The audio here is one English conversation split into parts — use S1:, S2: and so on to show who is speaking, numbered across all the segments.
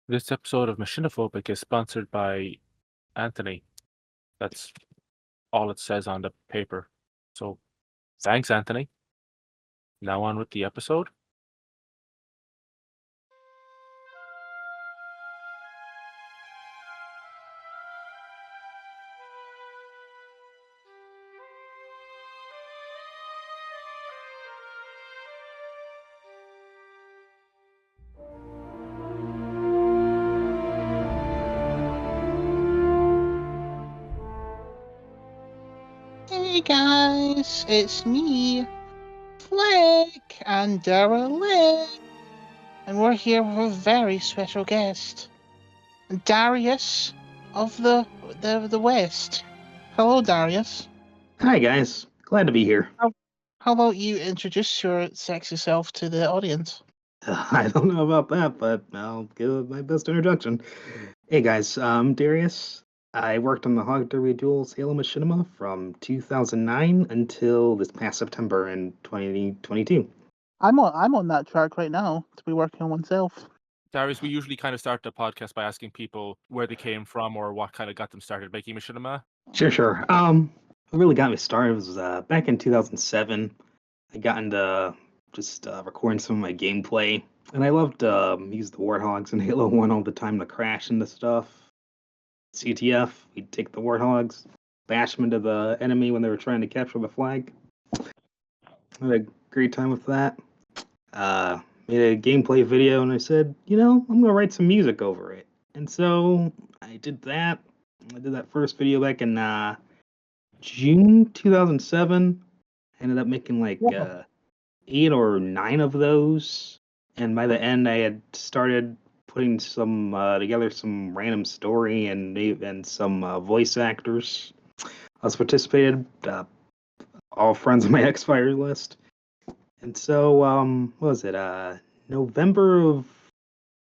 S1: This episode of MachiniphobiC is sponsored by Anthony. That's all it says on the paper. So thanks, Anthony. Now on with the episode.
S2: Hey guys, it's me, Flick, and Derelict, and we're here with a very special guest, Darius of the West. Hello, Darius.
S3: Hi guys, glad to be here.
S2: How about you introduce your sexy self to the audience?
S3: I don't know about that, but I'll give it my best introduction. Hey guys, I'm Darius. I worked on the Hog Derby Duels Halo Machinima from 2009 until this past September in 2022.
S2: I'm on that track right now to be working on oneself.
S1: Darius, we usually kind of start the podcast by asking people where they came from or what kind of got them started making Machinima.
S3: Sure. What really got me started was back in 2007. I got into just recording some of my gameplay, and I loved use the Warthogs in Halo 1 all the time to crash into stuff. CTF, we'd take the Warthogs, bash them into the enemy when they were trying to capture the flag. Had a great time with that. Made a gameplay video, and I said, I'm going to write some music over it. And so I did that. I did that first video back in June 2007. I ended up making like 8 or 9 of those. And by the end, I had started putting some together some random story and some voice actors. I also participated, all friends on my X-Fire list. And so, what was it? November of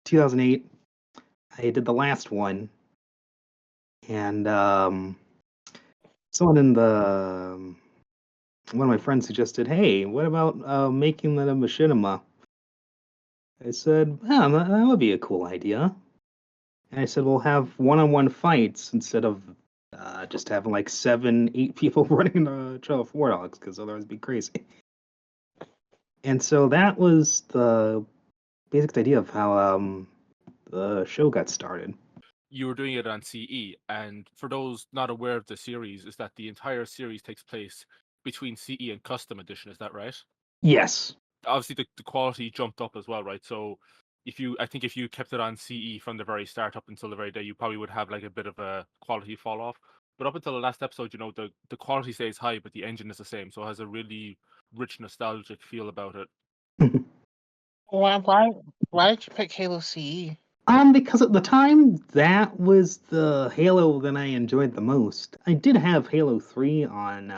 S3: 2008, I did the last one. And someone in one of my friends suggested, hey, what about making that a machinima? I said, that would be a cool idea. And I said, we'll have one-on-one fights instead of just having like 7, 8 people running a trail of Warthogs, because otherwise it'd be crazy. And so that was the basic idea of how the show got started.
S1: You were doing it on CE, and for those not aware of the series, is that the entire series takes place between CE and Custom Edition, is that right?
S3: Yes.
S1: Obviously the quality jumped up as well, right? So if you kept it on CE from the very start up until the very day, you probably would have like a bit of a quality fall off. But up until the last episode, the quality stays high, but the engine is the same, so it has a really rich nostalgic feel about it.
S2: Why did you pick Halo CE?
S3: Because at the time, that was the Halo that I enjoyed the most. I did have Halo 3 on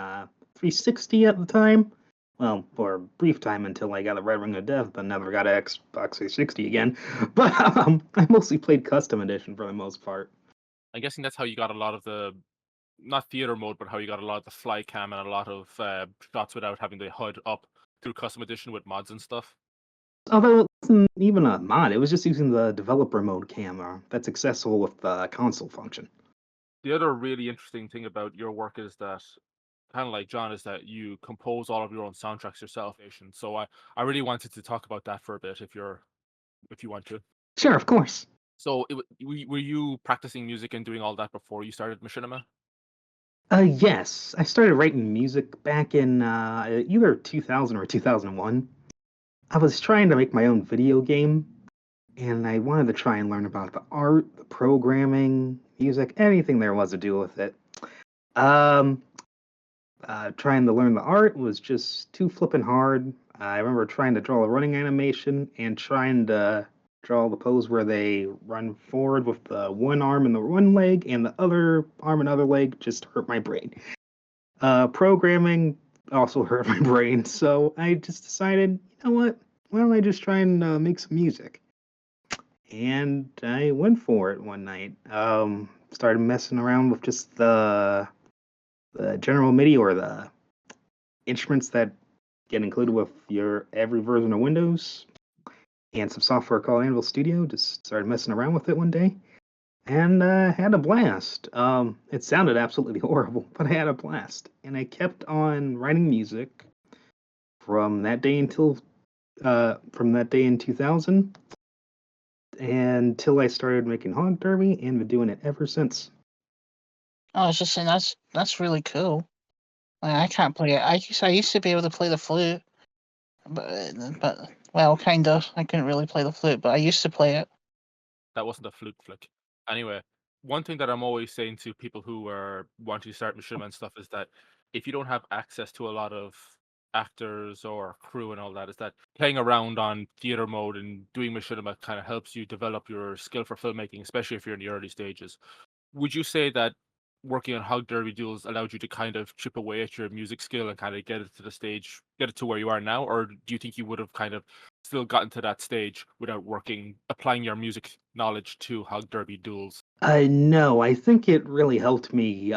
S3: 360 at the time. Well, for a brief time until I got a Red Ring of Death, but never got an Xbox 360 again. But I mostly played Custom Edition for the most part.
S1: I'm guessing that's how you got a lot of the, not theater mode, but how you got a lot of the fly cam and a lot of shots without having the HUD up through Custom Edition with mods and stuff.
S3: Although it wasn't even a mod, it was just using the developer mode camera that's accessible with the console function.
S1: The other really interesting thing about your work is that, kind of like John, is that you compose all of your own soundtracks yourself. So I really wanted to talk about that for a bit, if you want to.
S3: Sure, of course.
S1: So were you practicing music and doing all that before you started Machinima?
S3: Yes, I started writing music back in either 2000 or 2001. I was trying to make my own video game, and I wanted to try and learn about the art, the programming, music, anything there was to do with it. Trying to learn the art was just too flippin' hard. I remember trying to draw a running animation and trying to draw the pose where they run forward with the one arm and the one leg, and the other arm and other leg just hurt my brain. Programming also hurt my brain, so I just decided, you know what? Why don't I just try and make some music? And I went for it one night. Started messing around with just the general MIDI, or the instruments that get included with your every version of Windows. and some software called Anvil Studio. Just started messing around with it one day, and had a blast. It sounded absolutely horrible, but I had a blast, and I kept on writing music from that day in 2000 until I started making Hog Derby, and been doing it ever since.
S2: I was just saying that's really cool. Like, I can't play it. I used to be able to play the flute, but well, kind of. I couldn't really play the flute, but I used to play it.
S1: That wasn't a fluke flick. Anyway, one thing that I'm always saying to people who are wanting to start Machinima and stuff is that if you don't have access to a lot of actors or crew and all that, is that playing around on theater mode and doing Machinima kind of helps you develop your skill for filmmaking, especially if you're in the early stages. Would you say that working on Hog Derby duels allowed you to kind of chip away at your music skill and kind of get it to the stage, get it to where you are now? Or do you think you would have kind of still gotten to that stage without applying your music knowledge to Hog Derby duels?
S3: No, I think it really helped me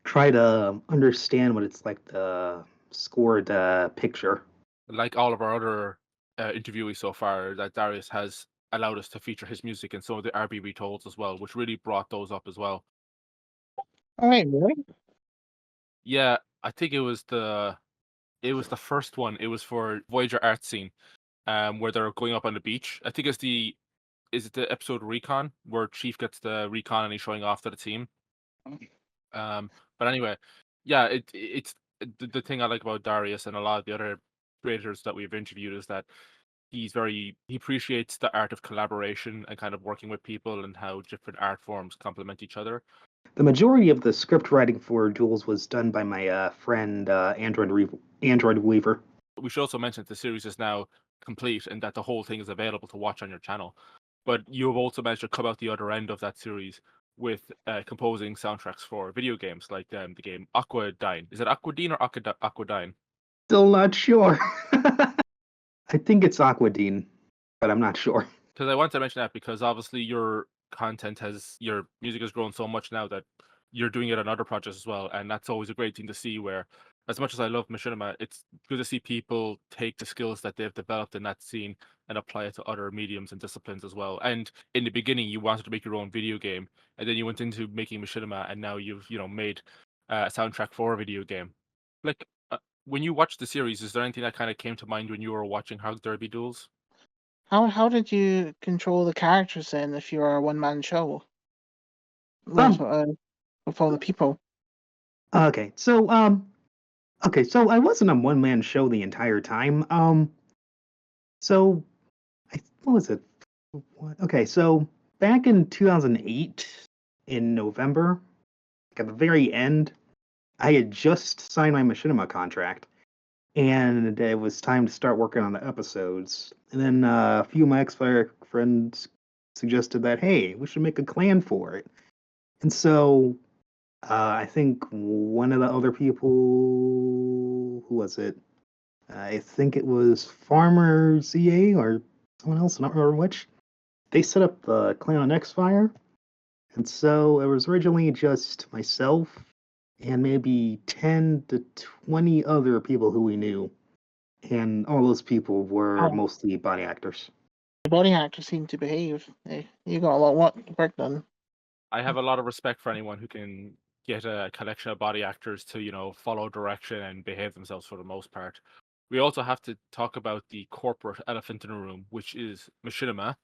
S3: try to understand what it's like to score the picture.
S1: Like all of our other interviewees so far, that Darius has allowed us to feature his music in some of the RBB tolls as well, which really brought those up as well.
S2: All right, really?
S1: Yeah, I think it was the first one. It was for Voyager Art Scene, where they're going up on the beach. I think is it the episode Recon where Chief gets the recon and he's showing off to the team. But anyway, yeah, it's the thing I like about Darius and a lot of the other creators that we've interviewed is that he appreciates the art of collaboration and kind of working with people and how different art forms complement each other.
S3: The majority of the script writing for duels was done by my friend Android Weaver.
S1: We should also mention that the series is now complete and that the whole thing is available to watch on your channel. But you have also managed to come out the other end of that series with composing soundtracks for video games like the game Aquadyne. Is it Aquadyne or Aquadyne?
S3: Still not sure. I think it's Aquadyne, but I'm not sure.
S1: Because I want to mention that because obviously your music has grown so much now that you're doing it on other projects as well, and that's always a great thing to see. Where, as much as I love Machinima, it's good to see people take the skills that they've developed in that scene and apply it to other mediums and disciplines as well. And in the beginning, you wanted to make your own video game, and then you went into making Machinima, and now you've made a soundtrack for a video game. Like when you watched the series, is there anything that kind of came to mind when you were watching Hog Derby duels?
S2: How did you control the characters then if you are a one-man show with all the people?
S3: Okay, so I wasn't a one-man show the entire time. So what was it? Okay, so back in 2008, in November, at the very end, I had just signed my Machinima contract, and it was time to start working on the episodes. And then a few of my ex-friends suggested that, hey, we should make a clan for it. And so I think one of the other people, who was it? I think it was Farmer ZA or someone else, I don't remember which. They set up the clan on Xfire. And so it was originally just myself and maybe 10 to 20 other people who we knew. And all those people were mostly body actors.
S2: The body actors seem to behave. You got a lot of work done.
S1: I have a lot of respect for anyone who can get a collection of body actors to, follow direction and behave themselves for the most part. We also have to talk about the corporate elephant in the room, which is Machinima.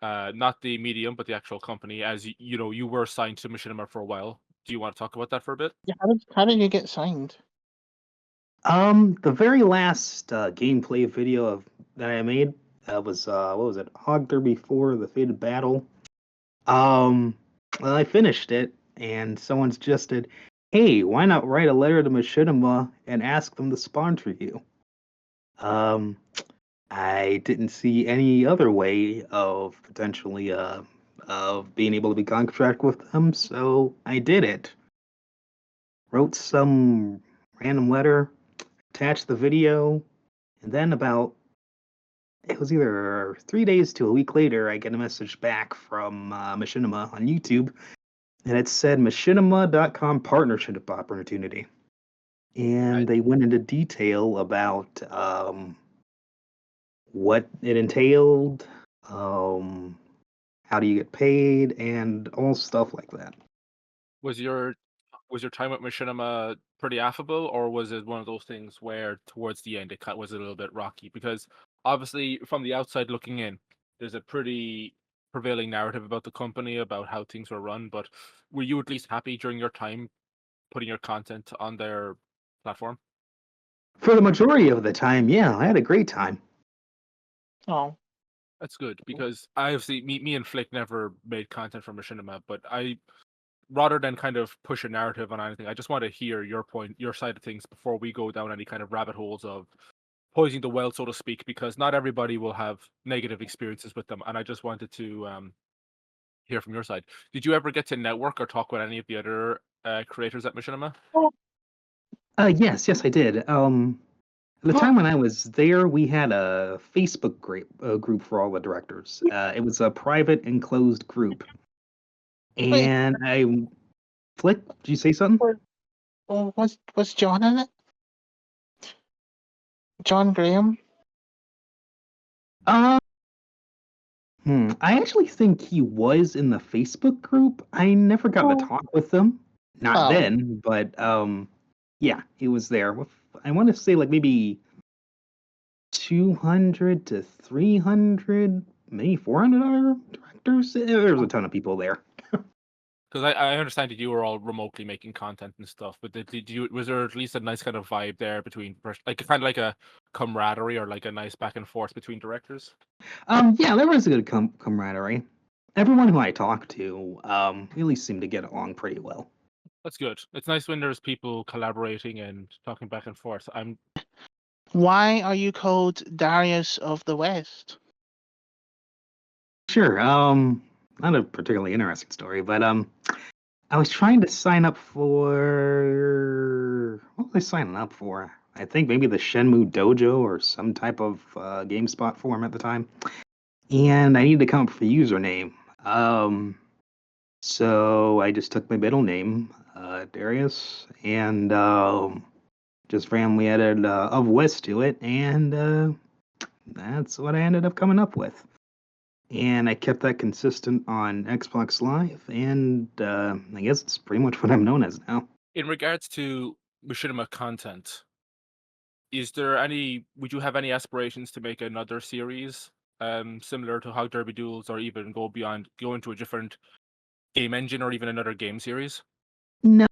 S1: Not the medium, but the actual company. As you were signed to Machinima for a while. Do you want to talk about that for a bit?
S2: Yeah, how did you get signed?
S3: The very last gameplay video that I made was what was it? Hog Derby 4: The Fated Battle. Well, I finished it, and someone suggested, "Hey, why not write a letter to Machinima and ask them to sponsor you?" I didn't see any other way of potentially of being able to be contract with them, so I did it. Wrote some random letter, attached the video, and then it was either 3 days to a week later, I get a message back from Machinima on YouTube, and it said Machinima.com partnership opportunity. And they went into detail about what it entailed, how do you get paid, and all stuff like that.
S1: Was your time at Machinima pretty affable, or was it one of those things where towards the end was a little bit rocky? Because obviously, from the outside looking in, there's a pretty prevailing narrative about the company, about how things were run. But were you at least happy during your time putting your content on their platform?
S3: For the majority of the time, yeah, I had a great time.
S2: Oh,
S1: That's good because I obviously me and Flick never made content for Machinima, but I rather than kind of push a narrative on anything, I just want to hear your side of things before we go down any kind of rabbit holes of poisoning the well, so to speak, because not everybody will have negative experiences with them, and I just wanted to hear from your side. Did you ever get to network or talk with any of the other creators at Machinima?
S3: Yes, I did. At the time when I was there, we had a Facebook group for all the directors. It was a private, enclosed group.
S2: wait,
S3: And Flick, did you say something?
S2: was John in it? John Graham?
S3: Uh, I actually think he was in the Facebook group. I never got to talk with him. Not
S2: Oh.
S3: then, but yeah, he was there. I want to say like maybe 200 to 300, maybe 400 other directors. There was a ton of people there.
S1: Because I understand that you were all remotely making content and stuff, but was there at least a nice kind of vibe there between like kind of like a camaraderie or like a nice back and forth between directors?
S3: Yeah, there was a good camaraderie. Everyone who I talked to really seemed to get along pretty well.
S1: That's good. It's nice when there's people collaborating and talking back and forth.
S2: Why are you called Darius of the West?
S3: Sure. Not a particularly interesting story, but I was trying to sign up for what was I signing up for? I think maybe the Shenmue Dojo or some type of GameSpot forum at the time, and I needed to come up with a username. So I just took my middle name, Darius, and just randomly added of West to it, and that's what I ended up coming up with. And I kept that consistent on Xbox Live, and I guess it's pretty much what I'm known as now.
S1: In regards to Machinima content, would you have any aspirations to make another series similar to how Derby Duels, or even go into a different game engine or even another game series?
S3: No,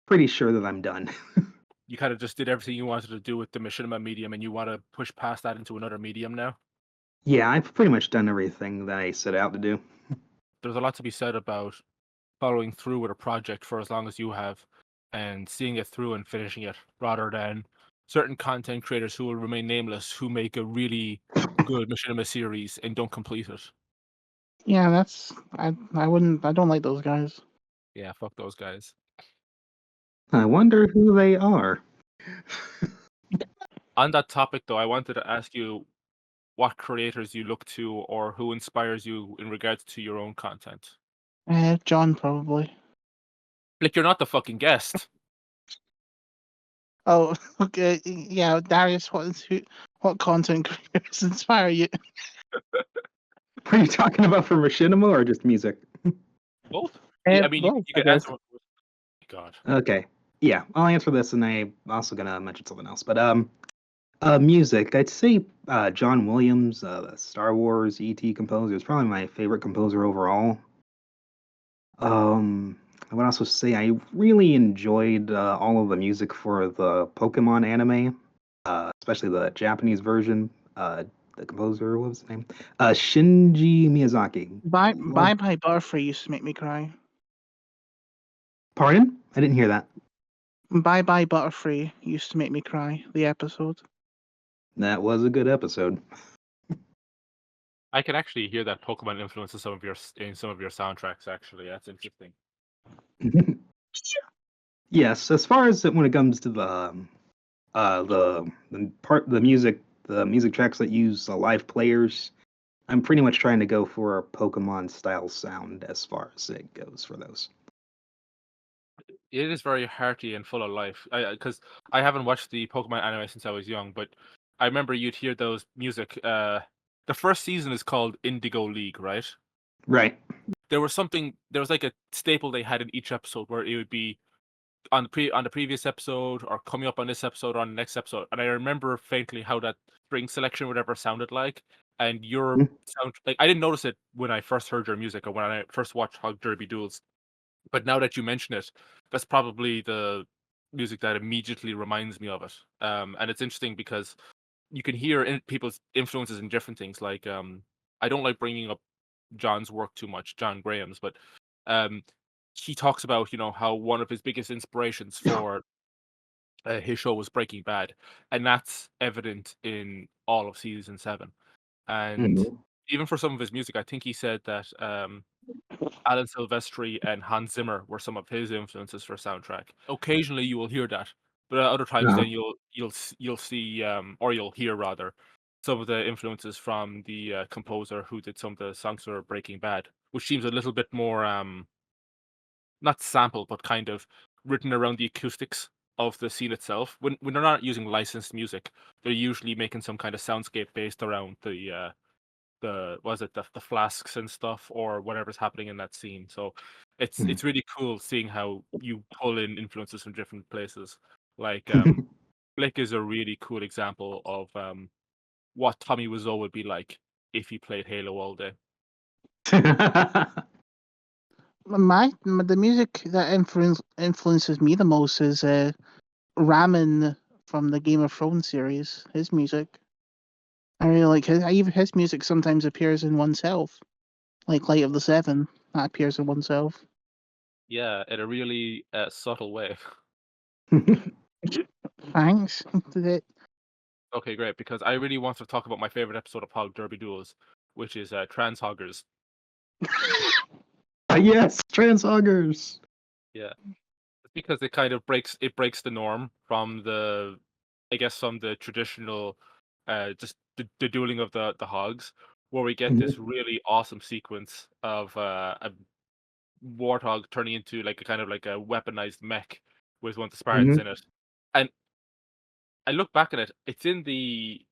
S3: pretty sure that I'm done.
S1: You kind of just did everything you wanted to do with the Machinima medium and you want to push past that into another medium now?
S3: Yeah, I've pretty much done everything that I set out to do.
S1: There's a lot to be said about following through with a project for as long as you have and seeing it through and finishing it, rather than certain content creators who will remain nameless who make a really good Machinima series and don't complete it.
S2: Yeah, I don't like those guys.
S1: Yeah, fuck those guys.
S3: I wonder who they are.
S1: On that topic though, I wanted to ask you what creators you look to or who inspires you in regards to your own content.
S2: John probably.
S1: Like, you're not the fucking guest.
S2: Oh, okay. Yeah, Darius, what content creators inspire you?
S3: Are you talking about for Machinima or just music?
S1: Both. Yeah, I mean,
S2: Both,
S1: you
S2: I
S1: can
S2: guess.
S1: answer. God.
S3: Okay. Yeah, I'll answer this, and I'm also gonna mention something else. But music, I'd say John Williams, the Star Wars ET composer, is probably my favorite composer overall. I would also say I really enjoyed all of the music for the Pokemon anime, especially the Japanese version. The composer, what was his name? Shinji Miyazaki.
S2: Bye
S3: Love-
S2: Bye Butterfree used to make me cry.
S3: Pardon? I didn't hear that.
S2: Bye Bye Butterfree used to make me cry. The episode.
S3: That was a good episode.
S1: I can actually hear that Pokemon influence in some of your soundtracks. Actually, that's interesting.
S3: Yes, as far as when it comes to the music tracks that use live players, I'm pretty much trying to go for a Pokemon style sound as far as it goes for those.
S1: It is very hearty and full of life. Because I haven't watched the Pokemon anime since I was young, but I remember you'd hear those music. The first season is called Indigo League, right?
S3: Right.
S1: There was like a staple they had in each episode where it would be on the previous episode or coming up on this episode or on the next episode. And I remember faintly how that string selection or whatever sounded like. And your
S3: Mhm.
S1: sound, like, I didn't notice it when I first heard your music or when I first watched Hog Derby Duels. But now that you mention it, that's probably the music that immediately reminds me of it. And it's interesting because you can hear people's influences in different things. Like, I don't like bringing up John's work too much, John Graham's, but um, he talks about how one of his biggest inspirations for his show was Breaking Bad, and that's evident in all of season 7. And
S3: Mhm.
S1: even for some of his music, I think he said that Alan Silvestri and Hans Zimmer were some of his influences for soundtrack. Occasionally, you will hear that, but at other times,
S3: Uh-huh.
S1: then you'll see or you'll hear rather some of the influences from the composer who did some of the songs for Breaking Bad, which seems a little bit more not sample, but kind of written around the acoustics of the scene itself. When they're not using licensed music, they're usually making some kind of soundscape based around the flasks and stuff or whatever's happening in that scene. So
S3: Mhm.
S1: it's really cool seeing how you pull in influences from different places. Like Blick is a really cool example of what Tommy Wiseau would be like if he played Halo all day.
S2: The music that influences me the most is Ramen from the Game of Thrones series. His music, I really like even his music sometimes appears in oneself, like Light of the Seven that appears in oneself.
S1: Yeah, in a really subtle way.
S2: Thanks. Did it?
S1: Okay, great. Because I really want to talk about my favorite episode of Hog Derby Duels, which is Trans Hoggers.
S3: Yes, transhoggers.
S1: Yeah, it's because it breaks the norm from I guess from the traditional, just the dueling of the hogs, where we get
S3: Mhm.
S1: this really awesome sequence of a warthog turning into like a kind of like a weaponized mech with one of the Spartans
S3: Mhm.
S1: in it, and I look back at it. It's in the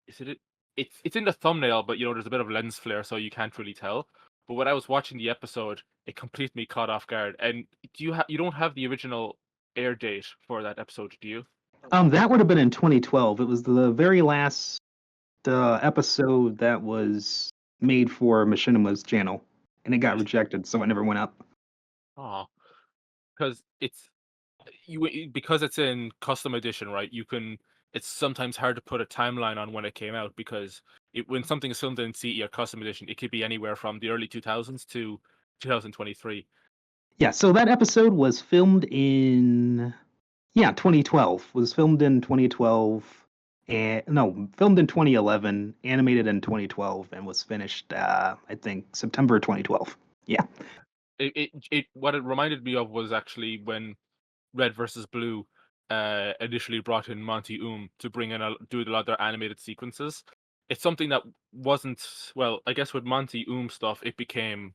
S1: Is it? It's in the thumbnail, but there's a bit of lens flare, so you can't really tell. But when I was watching the episode, it completely caught off guard. And you don't have the original air date for that episode, do you?
S3: That would have been in 2012. It was the very last episode that was made for Machinima's channel, and it got rejected, so it never went up.
S1: Oh, because because it's in custom edition, right? It's sometimes hard to put a timeline on when it came out because when something is filmed in CE or custom edition, it could be anywhere from the early 2000s to 2023.
S3: Yeah, so that episode was filmed in 2012. Was filmed in 2012, and no, filmed in 2011, animated in 2012, and was finished I think September 2012. Yeah.
S1: What it reminded me of was actually when Red versus Blue initially brought in Monty to bring in do a lot of their animated sequences. It's something that wasn't well, I guess with Monty stuff, it became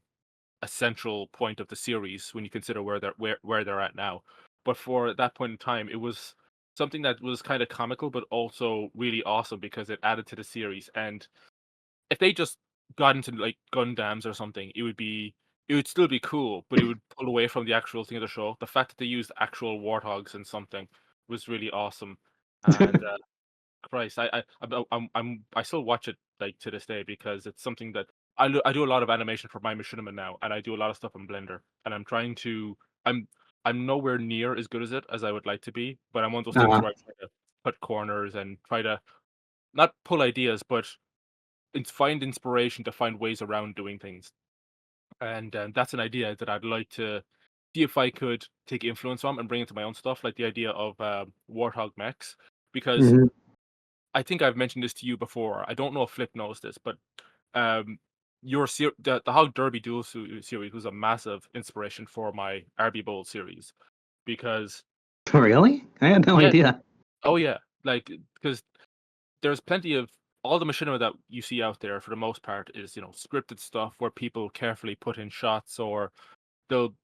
S1: a central point of the series when you consider where they're at now. But for that point in time, it was something that was kind of comical, but also really awesome because it added to the series. And if they just got into like Gundams or something, it would still be cool, but it would pull away from the actual thing of the show. The fact that they used actual warthogs in something was really awesome. And Christ, I still watch it like to this day because it's something that I do a lot of animation for my Machinima now, and I do a lot of stuff in Blender, and I'm I'm nowhere near as good as it as I would like to be, but I'm one of those things
S3: uh,
S1: where I try to cut corners and try to not pull ideas, but find inspiration to find ways around doing things. And that's an idea that I'd like to see if I could take influence from and bring it to my own stuff, like the idea of warthog mechs, because
S3: mhm.
S1: I think I've mentioned this to you before. I don't know if Flip knows this, but um, the Hog Derby Duel series was a massive inspiration for my RB Bowl series because
S3: Really? I had no
S1: yeah,
S3: idea.
S1: oh yeah, like because there's plenty of all the machinima that you see out there for the most part is scripted stuff where people carefully put in shots or they'll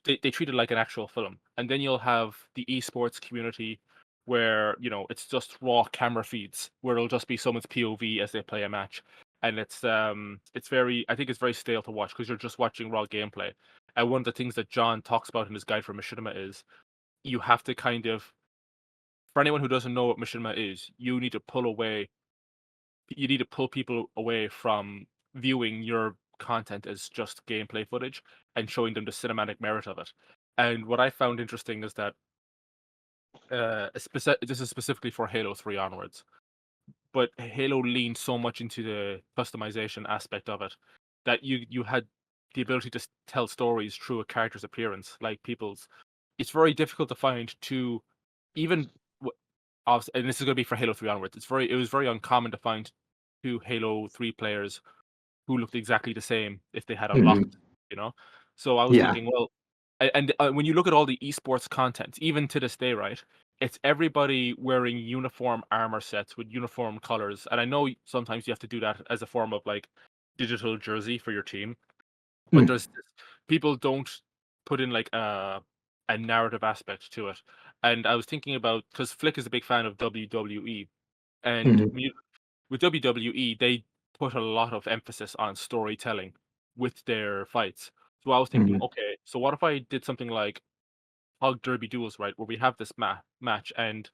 S1: they treat it like an actual film, and then you'll have the esports community where it's just raw camera feeds where it'll just be someone's POV as they play a match, and it's very I think it's very stale to watch because you're just watching raw gameplay. And one of the things that John talks about in his guide for Machinima is you have to kind of, for anyone who doesn't know what Machinima is, you need to pull people away from viewing your content as just gameplay footage and showing them the cinematic merit of it. And what I found interesting is that this is specifically for Halo 3 onwards, but Halo leaned so much into the customization aspect of it that you had the ability to tell stories through a character's appearance, like people's. It's very difficult to find two, even and this is going to be for Halo 3 onwards. It was very uncommon to find two Halo 3 players who looked exactly the same if they had unlocked, you know. So I was
S3: Yeah.
S1: thinking, well, and when you look at all the esports content, even to this day, right? It's everybody wearing uniform armor sets with uniform colors, and I know sometimes you have to do that as a form of like digital jersey for your team, but people don't put in like a narrative aspect to it. And I was thinking about, because Flick is a big fan of WWE, and with WWE they put a lot of emphasis on storytelling with their fights. So I was thinking, okay, so what if I did something like Hog Derby Duels, right, where we have this match, and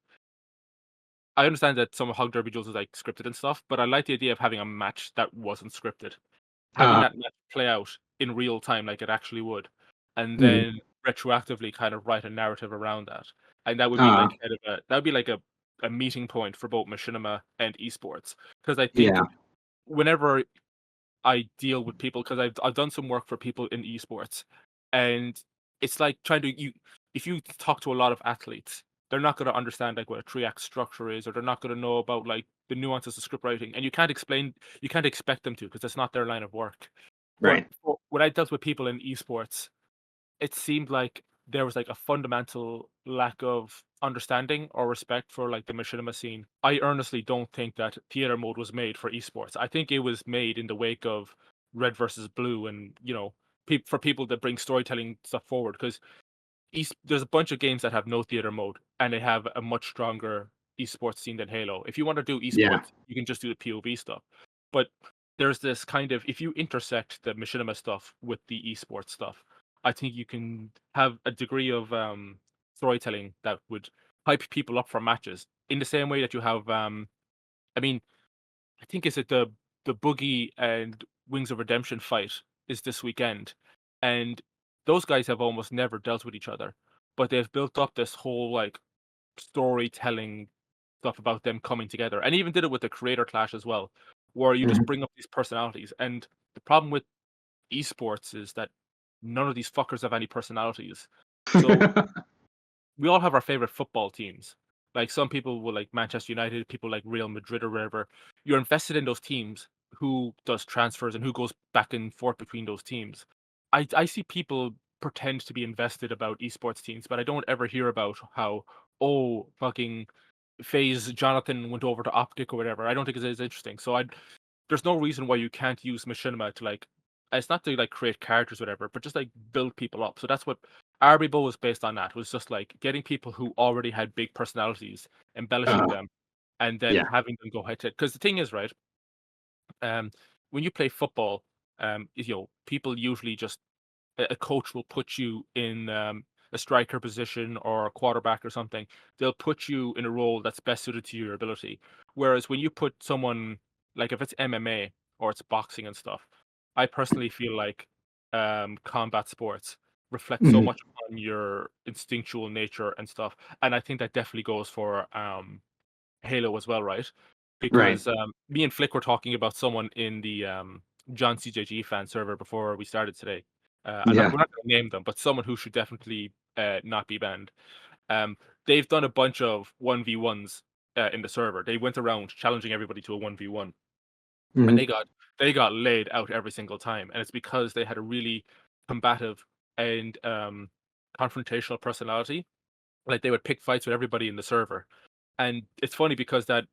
S1: I understand that some of Hog Derby Duels is like scripted and stuff, but I like the idea of having a match that wasn't scripted, having that match play out in real time like it actually would, and then retroactively kind of write a narrative around that. And that would be like a meeting point for both machinima and esports. Because I think
S3: Yeah.
S1: whenever I deal with people, because I've done some work for people in esports, and it's like trying to if you talk to a lot of athletes, they're not going to understand like what a 3-act structure is, or they're not going to know about like the nuances of script writing, and you can't expect them to because that's not their line of work. But
S3: Right.
S1: when I dealt with people in esports, it seemed like there was like a fundamental lack of understanding or respect for like the machinima scene. I earnestly don't think that theater mode was made for esports. I think it was made in the wake of Red versus Blue, and for people that bring storytelling stuff forward, because there's a bunch of games that have no theater mode and they have a much stronger esports scene than Halo. If you want to do
S3: Yeah.
S1: esports, you can just do the POV stuff. But there's this kind of, if you intersect the machinima stuff with the esports stuff, I think you can have a degree of storytelling that would hype people up for matches in the same way that you have. I mean, I think is it the Boogie and Wings of Redemption fight is this weekend, and those guys have almost never dealt with each other, but they've built up this whole like storytelling stuff about them coming together, and even did it with the creator clash as well, where you just bring up these personalities. And the problem with esports is that none of these fuckers have any personalities. So we all have our favorite football teams. Like some people will like Manchester United, people like Real Madrid or wherever. You're invested in those teams. Who does transfers and who goes back and forth between those teams? I see people pretend to be invested about esports teams, but I don't ever hear about how, oh, fucking FaZe Jonathan went over to Optic or whatever. I don't think it's as interesting. So there's no reason why you can't use machinima to like, it's not to like create characters or whatever, but just like build people up. So that's what Arbibo was based on. That was just like getting people who already had big personalities, embellishing them, and then
S3: Yeah.
S1: having them go head to head. Because the thing is, right, when you play football, people usually just, a coach will put you in a striker position or a quarterback or something. They'll put you in a role that's best suited to your ability. Whereas when you put someone, like if it's MMA or it's boxing and stuff, I personally feel like combat sports reflect so much on your instinctual nature and stuff. And I think that definitely goes for Halo as well, right?
S3: Right.
S1: Because me and Flick were talking about someone in the John CJG fan server before we started today.
S3: Yeah.
S1: We're not going to name them, but someone who should definitely not be banned. Um, they've done a bunch of 1v1s in the server. They went around challenging everybody to a 1v1, and they got laid out every single time. And it's because they had a really combative and confrontational personality. Like they would pick fights with everybody in the server. And it's funny because that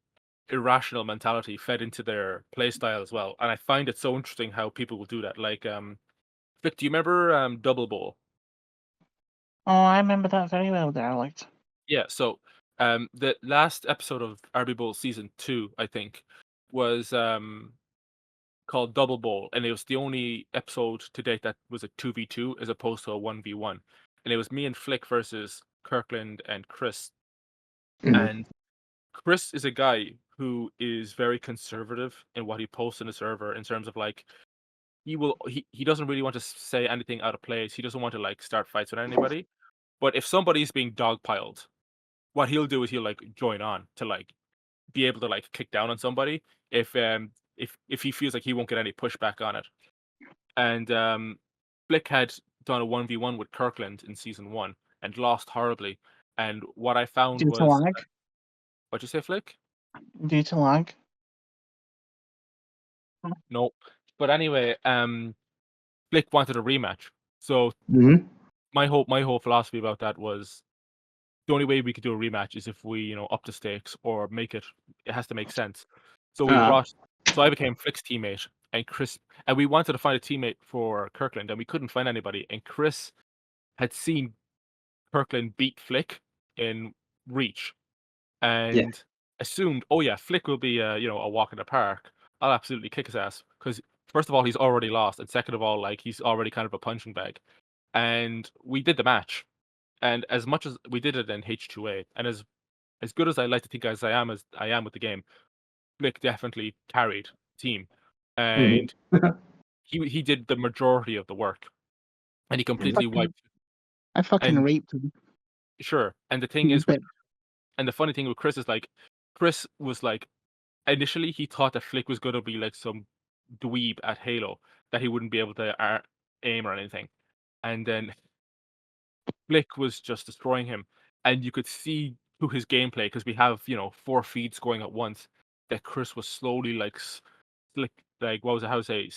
S1: irrational mentality fed into their play style as well. And I find it so interesting how people will do that. Like, Vic, do you remember Double Bowl?
S2: Oh, I remember that very well, Derelict.
S1: Yeah, so The last episode of RB Bowl season 2, I think, was called Double Bowl, and it was the only episode to date that was a 2v2 as opposed to a 1v1. And it was me and Flick versus Kirkland and Chris.
S3: Mhm.
S1: And Chris is a guy who is very conservative in what he posts in the server in terms of like he doesn't really want to say anything out of place. He doesn't want to like start fights with anybody. But if somebody's being dogpiled, what he'll do is he'll like join on to like be able to like kick down on somebody if he feels like he won't get any pushback on it. And Flick had done a 1v1 with Kirkland in season 1 and lost horribly. And what I found
S2: Due to
S1: was
S2: lag?
S1: what'd you say, Flick?
S2: Due to lag?
S1: No. But anyway, Flick wanted a rematch. So
S3: Mhm.
S1: my whole philosophy about that was the only way we could do a rematch is if we, up the stakes or it has to make sense. So so I became Flick's teammate and Chris, and we wanted to find a teammate for Kirkland and we couldn't find anybody. And Chris had seen Kirkland beat Flick in Reach and assumed, oh yeah, Flick will be a walk in the park. I'll absolutely kick his ass because first of all he's already lost, and second of all like he's already kind of a punching bag. And we did the match, and as much as we did it in H2A, and as good as I like to think as I am with the game, Flick definitely carried the team,
S3: Mhm.
S1: and he did the majority of the work, and he completely
S2: Fucking,
S1: wiped.
S2: I fucking
S1: And
S2: raped him.
S1: sure, and the thing is
S2: But
S1: and the funny thing with Chris is like, Chris was like, initially he thought that Flick was gonna be like some dweeb at Halo that he wouldn't be able to aim or anything, and then Flick was just destroying him, and you could see through his gameplay because we have 4 feeds going at once that Chris was slowly like what was it, how to say,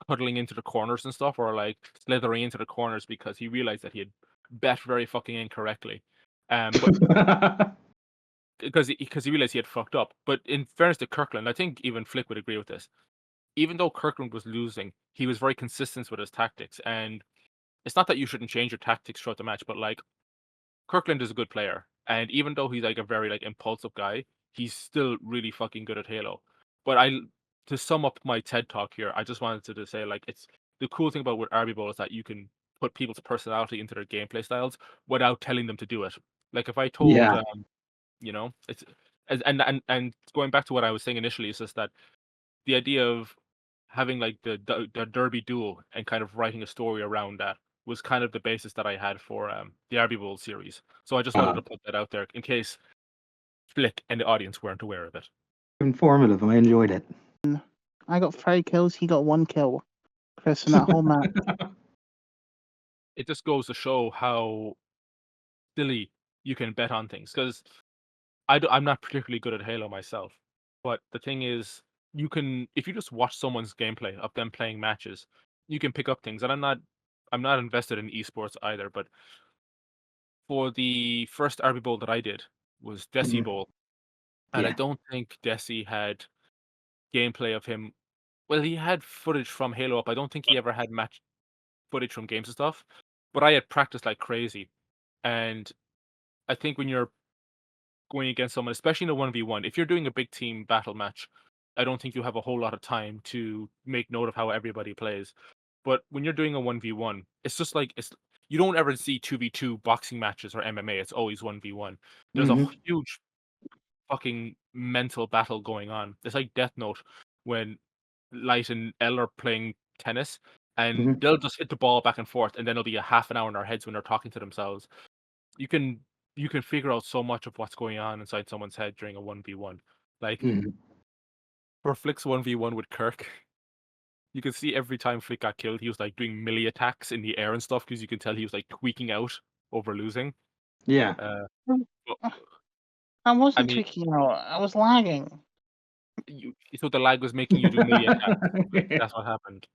S1: cuddling into the corners and stuff, or like slithering into the corners because he realized that he had bet very fucking incorrectly, but because he realized he had fucked up. But in fairness to Kirkland, I think even Flick would agree with this. Even though Kirkland was losing, he was very consistent with his tactics, and it's not that you shouldn't change your tactics throughout the match, but like Kirkland is a good player, and even though he's like a very like impulsive guy, he's still really fucking good at Halo. But to sum up my TED talk here, I just wanted to say like it's the cool thing about with RB Bowl is that you can put people's personality into their gameplay styles without telling them to do it. Like if I told,
S3: Yeah.
S1: it's and going back to what I was saying initially is just that the idea of having like the Derby duel and kind of writing a story around that was kind of the basis that I had for the RB Bowl series. So I just wanted to put that out there in case Flick and the audience weren't aware of it.
S3: Informative. I enjoyed it.
S2: I got 3 kills, he got 1 kill. Chris in that whole match.
S1: It just goes to show how silly you can bet on things because I'm not particularly good at Halo myself, but the thing is, you can if you just watch someone's gameplay of them playing matches, you can pick up things. And I'm not invested in esports either, but for the first RB Bowl that I did was Desi
S3: Mhm.
S1: Bowl, and I
S3: Yeah.
S1: don't think Desi had gameplay of him. Well, he had footage from Halo Up. I don't think he ever had match footage from games and stuff, but I had practiced like crazy. And I think when you're going against someone, especially in a 1v1, if you're doing a big team battle match, I don't think you have a whole lot of time to make note of how everybody plays. But when you're doing a 1v1, it's just like you don't ever see 2v2 boxing matches or MMA. It's always 1v1. There's a
S3: Mhm.
S1: huge fucking mental battle going on. It's like Death Note when Light and L are playing tennis and
S3: Mhm.
S1: they'll just hit the ball back and forth, and then it'll be a half an hour in their heads when they're talking to themselves. You can figure out so much of what's going on inside someone's head during a 1v1. Like
S3: Mhm.
S1: for Flick's 1v1 with Kirk, you can see every time Flick got killed, he was like doing melee attacks in the air and stuff because you can tell he was like tweaking out over losing.
S3: Yeah.
S1: But,
S2: I
S1: I
S2: wasn't
S1: mean,
S2: tweaking out, I was lagging.
S1: so the lag was making you do melee attacks. That's what happened.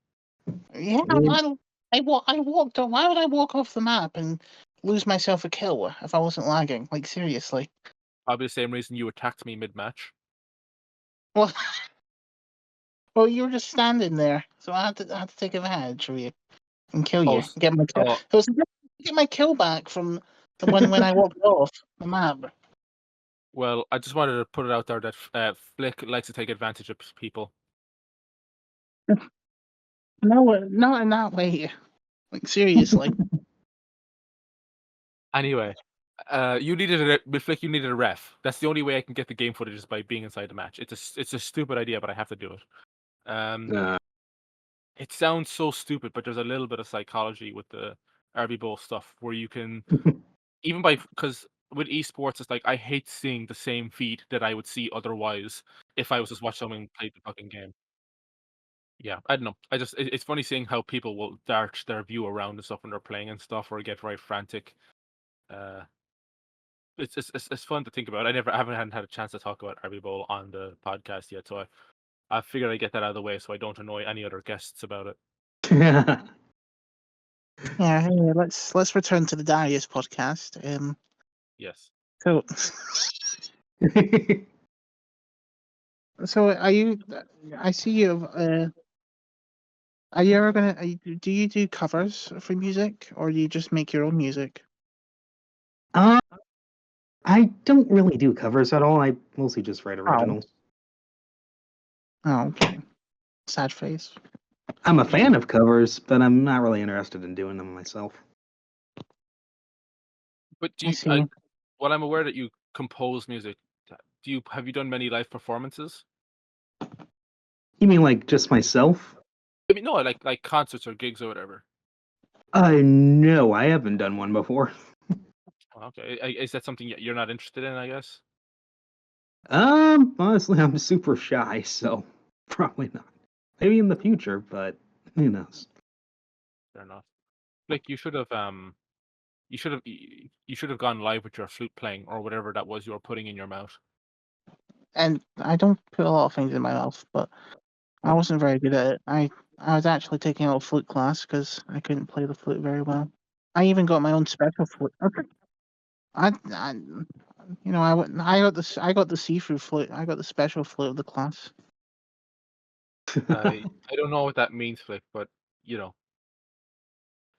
S2: Yeah, I walked off. Why would I walk off the map and lose myself a kill if I wasn't lagging? Like, seriously.
S1: Probably the same reason you attacked me mid-match.
S2: Well, well, you were just standing there, so I had to take advantage of you and kill
S1: Oh,
S2: you. Get my kill.
S1: oh,
S2: It was get my kill back from the one when I walked off the map.
S1: Well, I just wanted to put it out there that Flick likes to take advantage of people.
S2: No, not in that way. Like seriously.
S1: Anyway, with Flick, you needed a ref. That's the only way I can get the game footage is by being inside the match. It's a stupid idea, but I have to do it. It sounds so stupid, but there's a little bit of psychology with the RB Bowl stuff where you can because with esports, it's like I hate seeing the same feed that I would see otherwise if I was just watch someone play the fucking game. Yeah, I don't know. It's funny seeing how people will dart their view around and stuff when they're playing and stuff, or get very frantic. Uh, it's fun to think about. I haven't had a chance to talk about RB Bowl on the podcast yet, so I figured I'd get that out of the way so I don't annoy any other guests about it.
S2: Yeah, hey, let's return to the Darius podcast.
S1: Yes.
S2: So so are you? I see you. Are you ever gonna? Do you do covers for music, or do you just make your own music?
S3: I don't really do covers at all. I mostly just write originals.
S2: Oh, okay. Sad face.
S3: I'm a fan of covers, but I'm not really interested in doing them myself.
S1: But
S2: I see.
S1: well, I'm aware that you compose music. Have you done many live performances?
S3: You mean like just myself?
S1: I mean, no, like concerts or gigs or whatever.
S3: No, I haven't done one before.
S1: Okay, is that something you're not interested in? I guess.
S3: Honestly, I'm super shy, so probably not. Maybe in the future, but who knows?
S1: Fair enough. Like you should have gone live with your flute playing or whatever that was you were putting in your mouth.
S2: And I don't put a lot of things in my mouth, but I wasn't very good at it. I was actually taking a flute class because I couldn't play the flute very well. I even got my own special flute. I I got the see-through flute. I got the special flute of the class.
S1: I don't know what that means, Flick, but you know,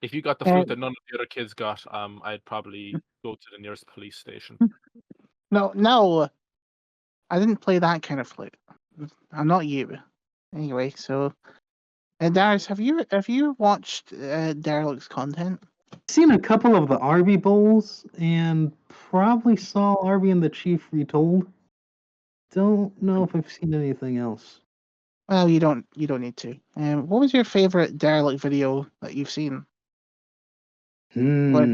S1: if you got the
S2: Uh,
S1: flute that none of the other kids got, I'd probably go to the nearest police station.
S2: No, I didn't play that kind of flute. I'm not you. Anyway, so Darius, have you watched Derelict's content?
S3: Seen a couple of the RB bowls and probably saw RB and the Chief retold. Don't know if I've seen anything else.
S2: Well, you don't need to. What was your favorite Derelict video that you've seen? What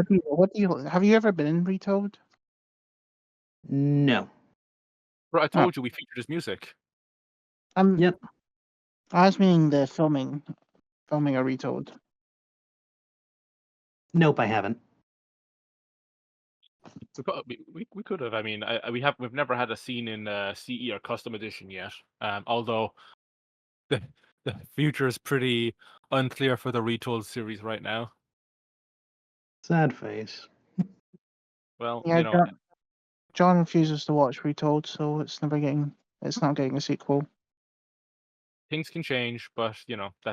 S2: do you have you ever been in Retold?
S3: No.
S1: Bro, I told you we featured his music.
S3: Yep.
S2: I was meaning the filming a Retold.
S3: Nope, I haven't.
S1: We could have. I mean, we've never had a scene in CE or Custom Edition yet. Although the future is pretty unclear for the Retold series right now.
S3: Sad face.
S1: Well,
S2: Yeah, John refuses to watch Retold, so it's not getting a sequel.
S1: Things can change, but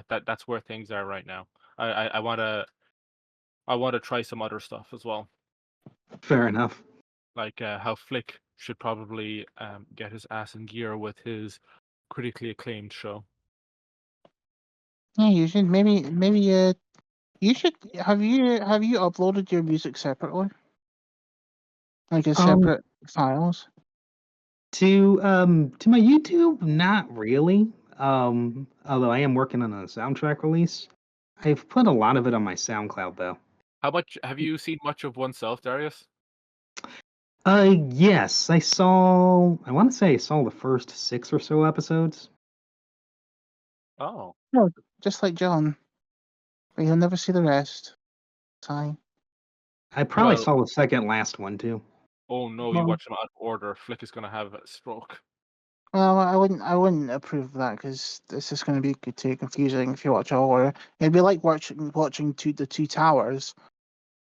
S1: that's where things are right now. I want to try some other stuff as well.
S3: Fair enough.
S1: Like how Flick should probably get his ass in gear with his critically acclaimed show.
S2: Yeah, you should maybe you should have you uploaded your music separately, like as separate files?
S3: To my YouTube, not really. Although I am working on a soundtrack release. I've put a lot of it on my SoundCloud though.
S1: How much have you seen much of oneself, Darius?
S3: Yes, I want to say I saw the first 6 or so episodes.
S1: Oh.
S2: No, just like John. But you'll never see the rest. Sigh.
S3: I probably saw the second last one too.
S1: Oh no, you watch them out of order. Flick is gonna have a stroke.
S2: Well, I wouldn't approve of that because it's just going to be too confusing if you watch all order. It'd be like watching the Two Towers,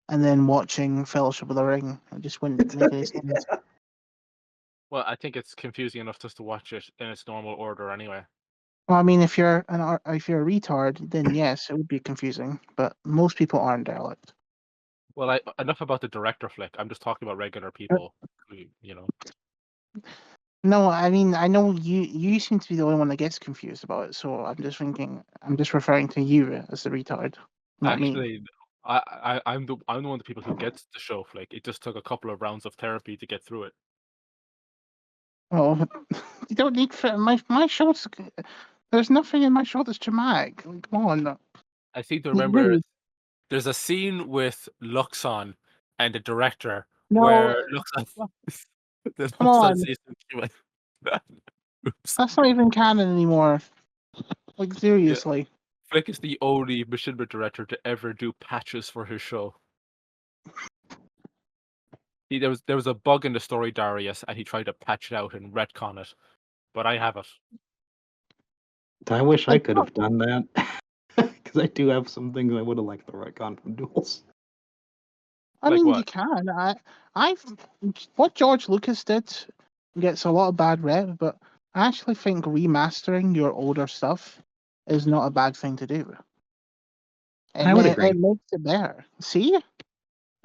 S2: and then watching Fellowship of the Ring. It just wouldn't make any sense.
S1: Well, I think it's confusing enough just to watch it in its normal order anyway.
S2: Well, I mean, if you're a retard, then yes, it would be confusing. But most people aren't Derelict.
S1: Well, enough about the director, Flick. I'm just talking about regular people.
S2: No, I mean I know you seem to be the only one that gets confused about it, so I'm just referring to you as the retard, not me.
S1: Actually, I'm the one of the people who gets the show. Like, it just took a couple of rounds of therapy to get through it.
S2: Oh, you don't need my show's. There's nothing in my show that's traumatic. Like, come on.
S1: I seem to
S2: You
S1: remember
S2: really
S1: there's a scene with Luxon and the director
S2: no.
S1: where Luxon the
S2: Come
S1: Luxon
S2: on.
S1: says something like oops.
S2: That's not even canon anymore. Like
S1: Yeah.
S2: seriously.
S1: Flick is the only Machinima director to ever do patches for his show. There was a bug in the story, Darius, and he tried to patch it out and retcon it. But I have it.
S3: I wish I
S2: Like,
S3: could have done that. Because I do have some things I would have liked the retcon from Duels.
S2: I
S1: Like
S2: mean, you
S1: what?
S2: can. I've what George Lucas did gets a lot of bad rep, but I actually think remastering your older stuff is not a bad thing to do.
S3: I would agree.
S2: It makes it better. See,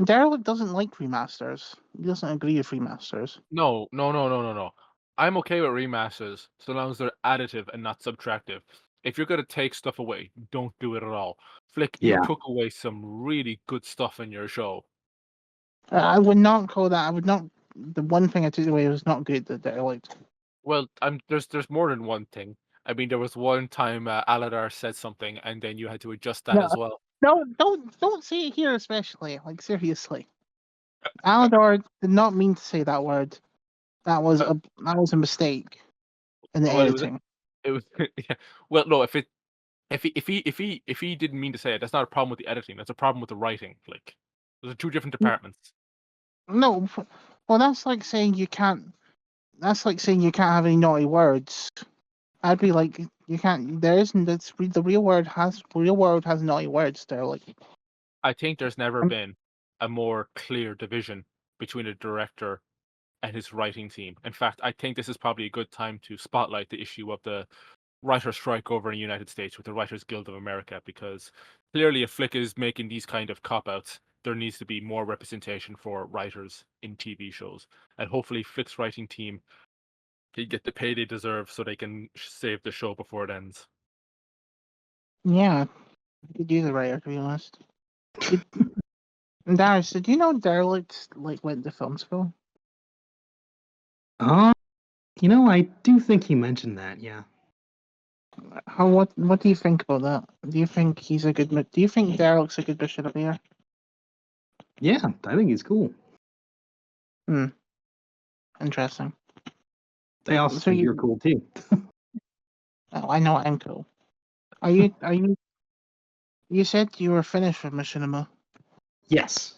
S2: Derelict doesn't like remasters. He doesn't agree with remasters.
S1: No. I'm okay with remasters so long as they're additive and not subtractive. If you're gonna take stuff away, don't do it at all. Flick, you
S3: Yeah.
S1: took away some really good stuff in your show.
S2: I would not call that. I would not. The one thing I took away was not good that Derelict.
S1: Well, there's more than one thing. I mean, there was one time Aladar said something, and then you had to adjust that
S2: No,
S1: as well.
S2: don't say it here, especially. Like seriously, Alador did not mean to say that word. That was
S1: Uh,
S2: a mistake in the
S1: well,
S2: editing.
S1: it was yeah. Well, no, if he didn't mean to say it, that's not a problem with the editing. That's a problem with the writing. Like, those are two different departments.
S2: No, well, that's like saying you can't. That's like saying you can't have any naughty words. I'd be like, you can't. There isn't. The real world has naughty words. There, like,
S1: I think there's never
S2: um,
S1: been a more clear division between a director and his writing team. In fact, I think this is probably a good time to spotlight the issue of the writer strike over in the United States with the Writers Guild of America, because clearly if Flick is making these kind of cop-outs, there needs to be more representation for writers in TV shows. And hopefully Flick's writing team can get the pay they deserve so they can save the show before it ends.
S2: yeah, you could use a writer to be honest. Darius, did you know Derelict like went to film school?
S3: I do think he mentioned that, yeah.
S2: What do you think about that? Do you think he's a good? Do you think Derelict's a good bishop of here?
S3: Yeah, I think he's cool.
S2: Interesting.
S3: I also
S2: So
S3: think you're cool too.
S2: Oh, I know I'm cool. Are you? You said you were finished with Machinima.
S3: Yes.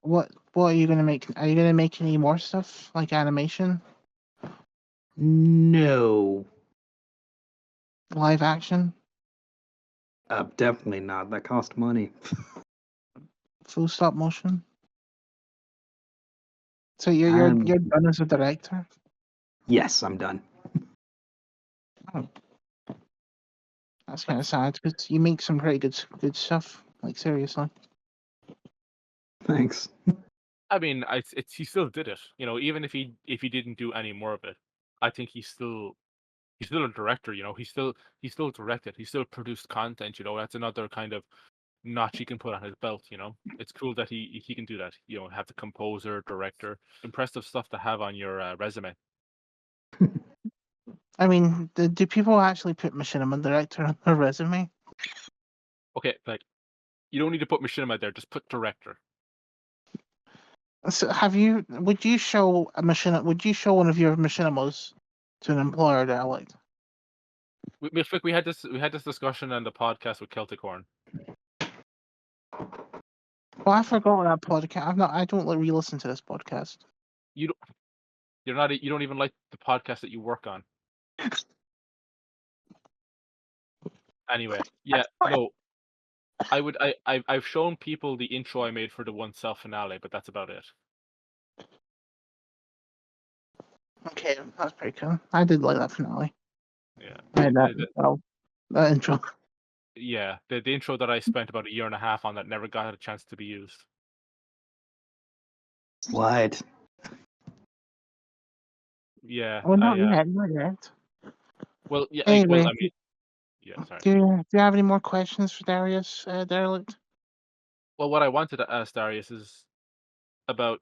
S2: What are you gonna make? Are you gonna make any more stuff like animation,
S3: No.
S2: live action,
S3: Definitely not. That cost money.
S2: full stop motion? So you're
S3: Um,
S2: done as a director?
S3: yes, I'm done.
S2: Oh, that's kind of sad because you make some pretty good stuff. Like seriously.
S3: Thanks.
S1: I mean, he still did it. Even if he didn't do any more of it, I think he's still a director. He still directed. He still produced content. That's another kind of notch he can put on his belt. It's cool that he can do that. Have the composer, director, impressive stuff to have on your resume.
S2: I mean, do people actually put Machinima director on their resume?
S1: Okay, like, you don't need to put Machinima there. Just put director.
S2: So would you show a Machinima? Would you show one of your Machinimas to an employer that I liked?
S1: We had this discussion on the podcast with Celtic Horn.
S2: Well, I forgot that podcast. I don't re-listen to this podcast.
S1: You don't even like the podcast that you work on. Anyway, yeah, no. I've shown people the intro I made for the One Self finale, but that's about it.
S2: Okay, that's pretty cool. I did like that finale.
S1: Yeah.
S2: That intro.
S1: Yeah, the intro that I spent about a year and a half on that never got a chance to be used.
S3: Slide.
S1: Yeah,
S2: Oh, not
S1: I
S2: yet, not yet.
S1: well, yeah, well,
S2: Anyway,
S1: I mean, yeah, sorry.
S2: do you have any more questions for Darius, Derelict?
S1: Well, what I wanted to ask Darius is about,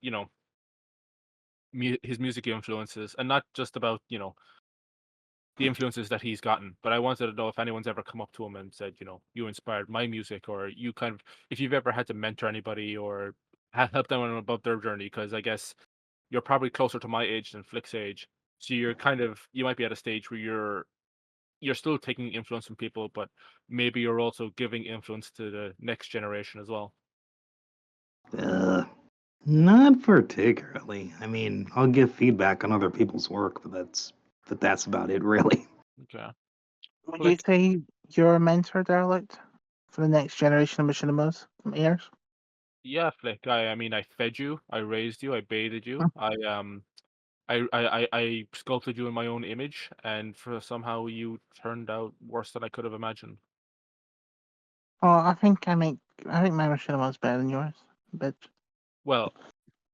S1: his music influences, and not just about, the influences that he's gotten, but I wanted to know if anyone's ever come up to him and said, you inspired my music, or you kind of, if you've ever had to mentor anybody or help them on about their journey, because I guess you're probably closer to my age than Flick's age, so you might be at a stage where you're still taking influence from people, but maybe you're also giving influence to the next generation as well.
S3: Uh, Not particularly. I mean, I'll give feedback on other people's work, but that's about it, really.
S1: Okay.
S2: Would you
S1: Like,
S2: say you're a mentor, Derelict, for the next generation of Machinimas heirs?
S1: yeah, Flick. I mean, I fed you, I raised you, I bathed you, I sculpted you in my own image, and for somehow you turned out worse than I could have imagined.
S2: Oh, I think my Machinima's better than yours. But
S1: Well,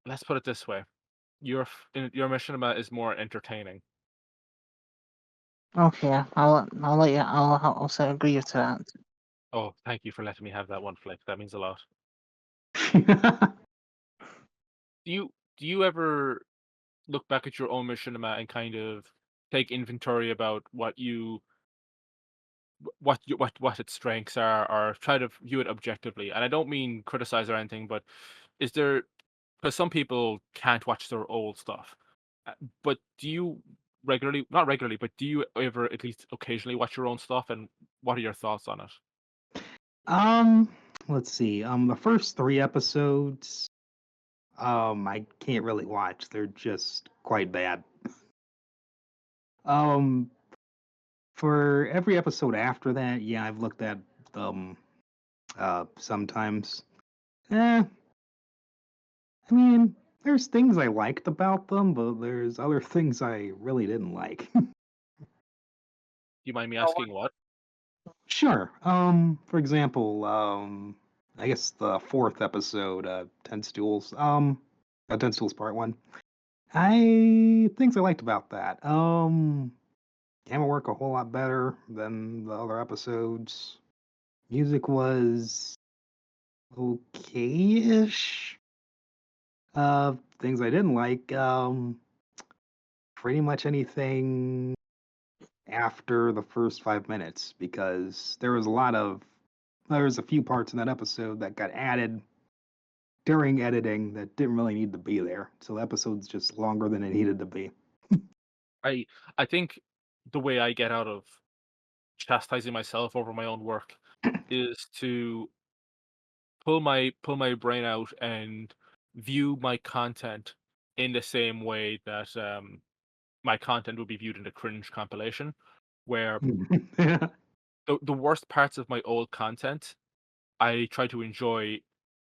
S1: let's put it this way: your machinima is more entertaining.
S2: okay, I'll let you. I'll say agree to that.
S1: Oh, thank you for letting me have that one, Flick. That means a lot. Do you ever look back at your own machinima and kind of take inventory about what its strengths are, or try to view it objectively? And I don't mean criticize or anything, but is there, because some people can't watch their old stuff, but do you regularly, not regularly, but do you ever at least occasionally watch your own stuff, and what are your thoughts on it?
S3: um, let's see. The first 3 episodes, I can't really watch. They're just quite bad. Um, for every episode after that, yeah, I've looked at them sometimes. Eh, I mean, there's things I liked about them, but there's other things I really didn't like.
S1: You mind me
S2: Oh,
S1: asking what?
S3: Sure. For example, I guess the fourth episode, Ten Stools, Ten Stools Part One. Things I liked about that. Camera work a whole lot better than the other episodes. Music was okay-ish. Things I didn't like, pretty much anything after the first 5 minutes, because there was a few parts in that episode that got added during editing that didn't really need to be there. So the episode's just longer than it needed to be.
S1: I I think the way I get out of chastising myself over my own work is to pull my brain out and view my content in the same way that my content would be viewed in a cringe compilation, where the worst parts of my old content I try to enjoy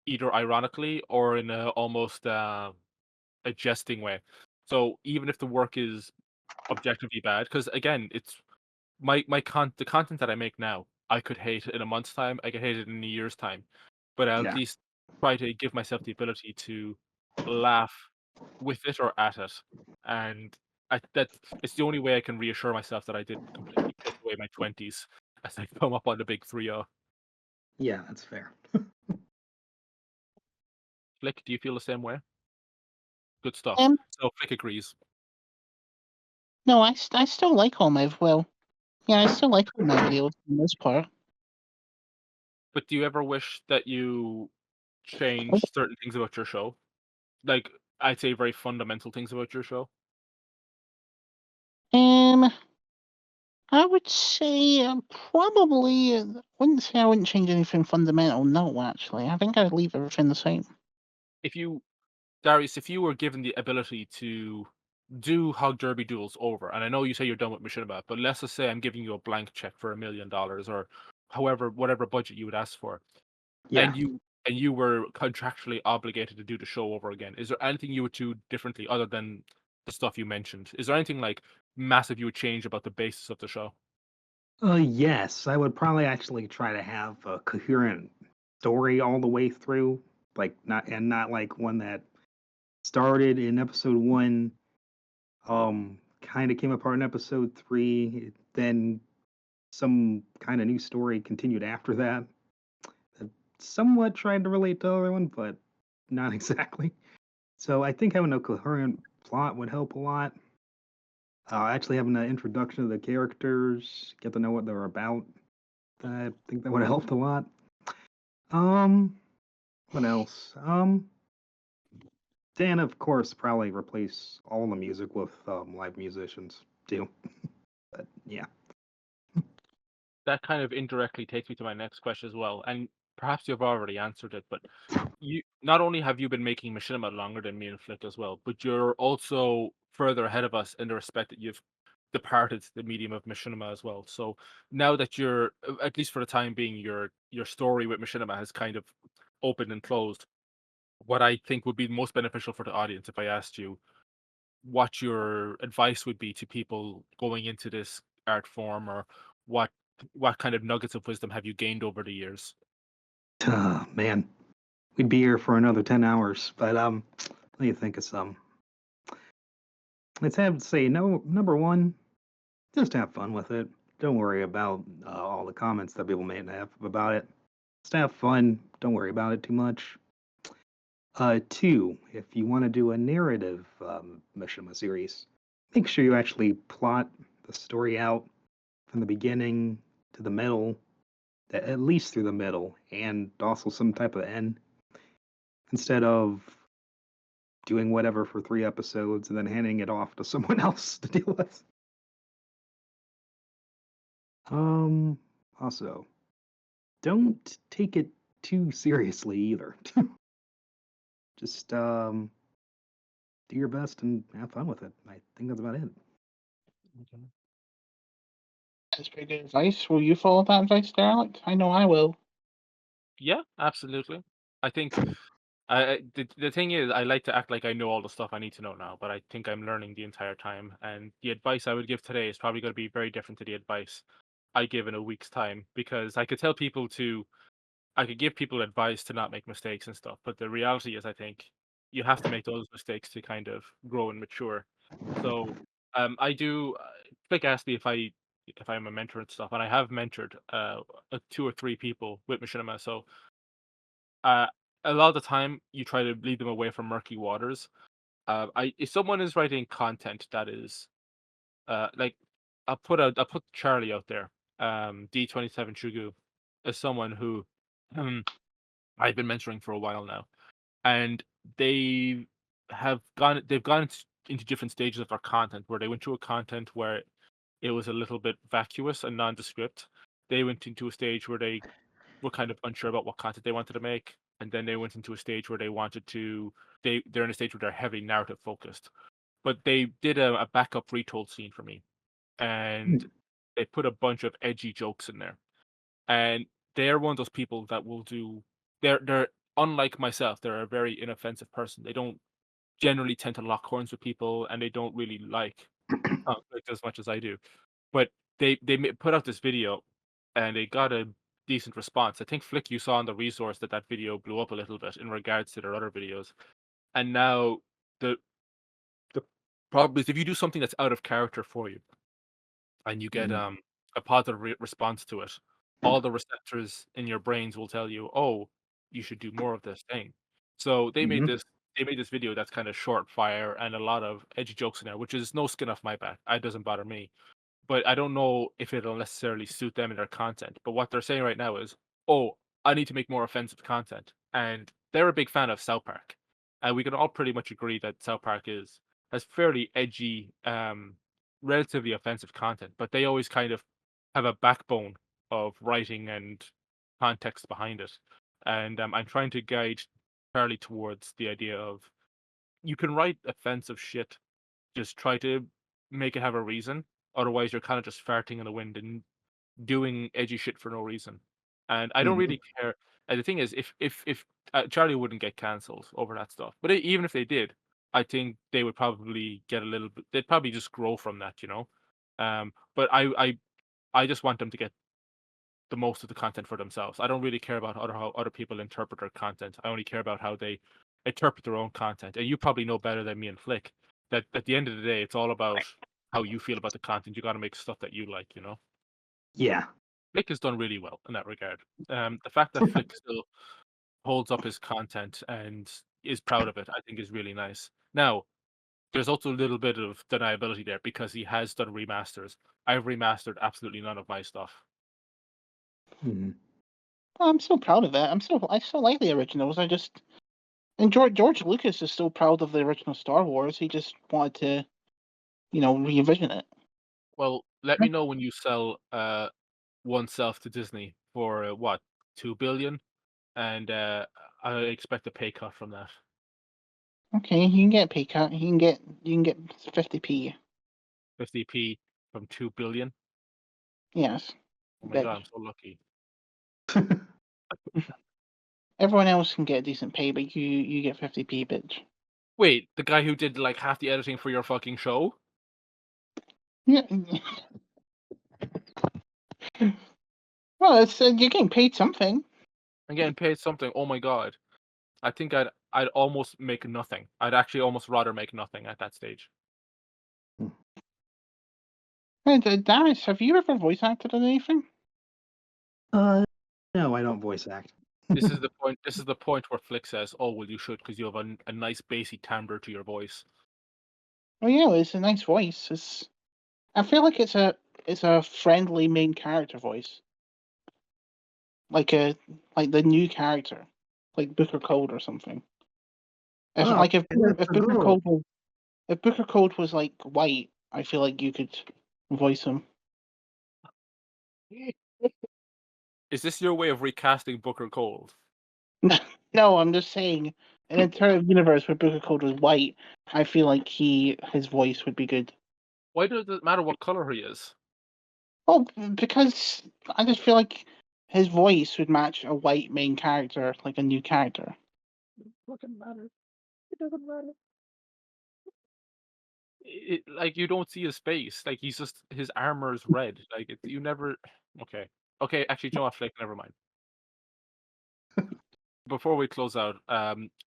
S1: either ironically or in a almost a jesting way. So even if the work is objectively bad, because again, it's the content that I make now, I could hate in a month's time, I could hate it in a year's time, but I'll at
S3: Yeah.
S1: least try to give myself the ability to laugh with it or at it, and that it's the only way I can reassure myself that I didn't completely piss away my 20s as I come up on the big 3-0.
S3: Yeah, that's fair.
S1: Flick, do you feel the same way? Good stuff.
S2: Um,
S1: So Flick agrees.
S2: no, I still like all my yeah, I still like all my videos for the most part.
S1: But do you ever wish that you changed certain things about your show? Like, I'd say very fundamental things about your show?
S2: Um, I would say probably wouldn't say I wouldn't change anything fundamental. No, actually, I think I'd leave everything the same.
S1: If you Darius, if you were given the ability to do Hog Derby duels over, and I know you say you're done with Machinima, but let's just say I'm giving you a blank check for $1 million, or whatever budget you would ask for,
S3: Yeah.
S1: and you were contractually obligated to do the show over again, is there anything you would do differently other than the stuff you mentioned? Is there anything like massive you would change about the basis of the show?
S3: Yes, I would probably actually try to have a coherent story all the way through, like not like one that started in episode one, Kind of came apart in episode 3. Then some kind of new story continued after that. That somewhat tried to relate to the other one, but not exactly. So I think having a coherent plot would help a lot. Actually having an introduction to the characters, get to know what they're about. I think that would have helped a lot. What else? Dan, of course, probably replace all the music with live musicians too. But yeah.
S1: That kind of indirectly takes me to my next question as well, and perhaps you've already answered it, but you not only have you been making Machinima longer than me and Flick as well, but you're also further ahead of us in the respect that you've departed the medium of Machinima as well. So now that you're, at least for the time being, your story with Machinima has kind of opened and closed. What I think would be most beneficial for the audience if I asked you what your advice would be to people going into this art form, or what what kind of nuggets of wisdom have you gained over the years?
S3: Man, we'd be here for another 10 hours. But let me think of some. Let's have to say no. Number one, just have fun with it. Don't worry about all the comments that people may have about it. Just have fun. Don't worry about it too much. Two, if you want to do a narrative Machinima series, make sure you actually plot the story out from the beginning to the middle, at least through the middle, and also some type of end, instead of doing whatever for 3 episodes and then handing it off to someone else to deal with. Also, don't take it too seriously either. Just do your best and have fun with it. I think that's about it.
S1: Okay.
S2: That's pretty good advice. Will you follow that advice, Derelict? I know I will.
S1: Yeah, absolutely. I think the thing is, I like to act like I know all the stuff I need to know now, but I think I'm learning the entire time. And the advice I would give today is probably going to be very different to the advice I give in a week's time, because I could give people advice to not make mistakes and stuff, but the reality is, I think you have to make those mistakes to kind of grow and mature. So, I do. Flick asked me if I'm a mentor and stuff, and I have mentored 2 or 3 people with Machinima. So, uh, a lot of the time, you try to lead them away from murky waters. If someone is writing content that is like, I'll put Charlie out there. D27 Shugu is someone who I've been mentoring for a while now, and they they've gone into different stages of their content, where they went to a content where it was a little bit vacuous and nondescript. They went into a stage where they were kind of unsure about what content they wanted to make, and then they went into a stage where they're in a stage where they're heavily narrative focused. But they did a backup retold scene for me, and they put a bunch of edgy jokes in there. And they're one of those people that will do. They're unlike myself. They're a very inoffensive person. They don't generally tend to lock horns with people, and they don't really like conflict as much as I do. But put out this video, and they got a decent response. I think, Flick, you saw on the resource that video blew up a little bit in regards to their other videos. And now the the problem is, if you do something that's out of character for you, and you get a positive response to it, all the receptors in your brains will tell you, "Oh, you should do more of this thing." So they made this video that's kind of short fire and a lot of edgy jokes in there, which is no skin off my back. It doesn't bother me, but I don't know if it'll necessarily suit them in their content. But what they're saying right now is, "Oh, I need to make more offensive content," and they're a big fan of South Park, and we can all pretty much agree that South Park has fairly edgy, relatively offensive content, but they always kind of have a backbone of writing and context behind it. And I'm trying to guide Charlie towards the idea of, you can write offensive shit, just try to make it have a reason. Otherwise, you're kind of just farting in the wind and doing edgy shit for no reason. And I don't really care. And the thing is, if Charlie wouldn't get cancelled over that stuff, but even if they did, I think they would probably get a little bit. They'd probably just grow from that, you know. But I just want them to get the most of the content for themselves. I don't really care about how other people interpret their content. I only care about how they interpret their own content. And you probably know better than me and Flick that at the end of the day, it's all about how you feel about the content. You got to make stuff that you like, you know.
S3: Yeah.
S1: Flick has done really well in that regard. The fact that Flick still holds up his content and is proud of it, I think, is really nice. Now, there's also a little bit of deniability there because he has done remasters. I've remastered absolutely none of my stuff.
S3: Mhm.
S2: Well, I'm so proud of it. I still like the originals. And George Lucas is still proud of the original Star Wars. He just wanted to, re-envision it.
S1: Well, let me know when you sell oneself to Disney for what, 2 billion, and I expect a pay cut from that.
S2: Okay, you can get a pay cut. You can get 50p.
S1: 50p from 2 billion.
S2: Yes.
S1: Oh my
S2: But
S1: god, I'm so lucky.
S2: everyone else can get a decent pay, but you get 50p, bitch.
S1: Wait, the guy who did like half the editing for your fucking show?
S2: Yeah. Well, it's you're getting paid something.
S1: I'm getting paid something. Oh my god. I think I'd almost make nothing. I'd actually almost rather make nothing at that stage.
S2: Hey, Darius, have you ever voice acted in anything?
S3: No, I don't voice act.
S1: This is the point. This is the point where Flick says, "Oh, well, you should because you have a nice bassy timbre to your voice."
S2: Oh yeah, it's a nice voice. I feel like it's a friendly main character voice, like the new character, like Booker Code or something. If
S3: Oh,
S2: like if
S3: and that's
S2: if
S3: a
S2: Booker
S3: girl.
S2: Code was if Booker Code was like white, I feel like you could voice him.
S1: Is this your way of recasting Booker Cold?
S2: No, I'm just saying, in a alternative universe where Booker Code was white, I feel like his voice would be good.
S1: Why does it matter what color he is?
S2: Oh, because I just feel like his voice would match a white main character, like a new character.
S1: It doesn't matter. It doesn't matter. Like you don't see his face. Like he's just his armor is red. Like you never. Okay. Okay. Actually, you know what, Flick? Never mind. Before we close out,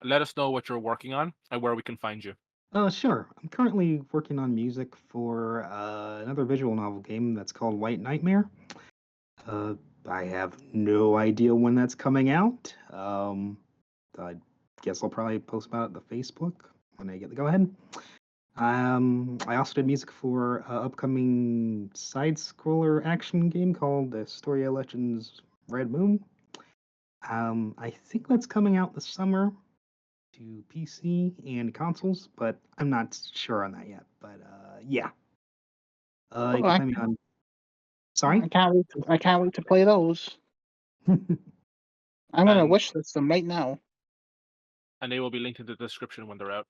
S1: let us know what you're working on and where we can find you.
S3: Sure. I'm currently working on music for another visual novel game that's called White Nightmare. I have no idea when that's coming out. I guess I'll probably post about it on the Facebook when I get the go ahead. I also did music for an upcoming side scroller action game called Storia Legends Red Moon. I think that's coming out this summer to PC and consoles, but I'm not sure on that yet. But yeah. You
S2: Oh,
S3: can find me on. Sorry?
S2: I can't wait to play those. I'm gonna
S1: And
S2: wish list them right now.
S1: they will be linked in the description when they're out.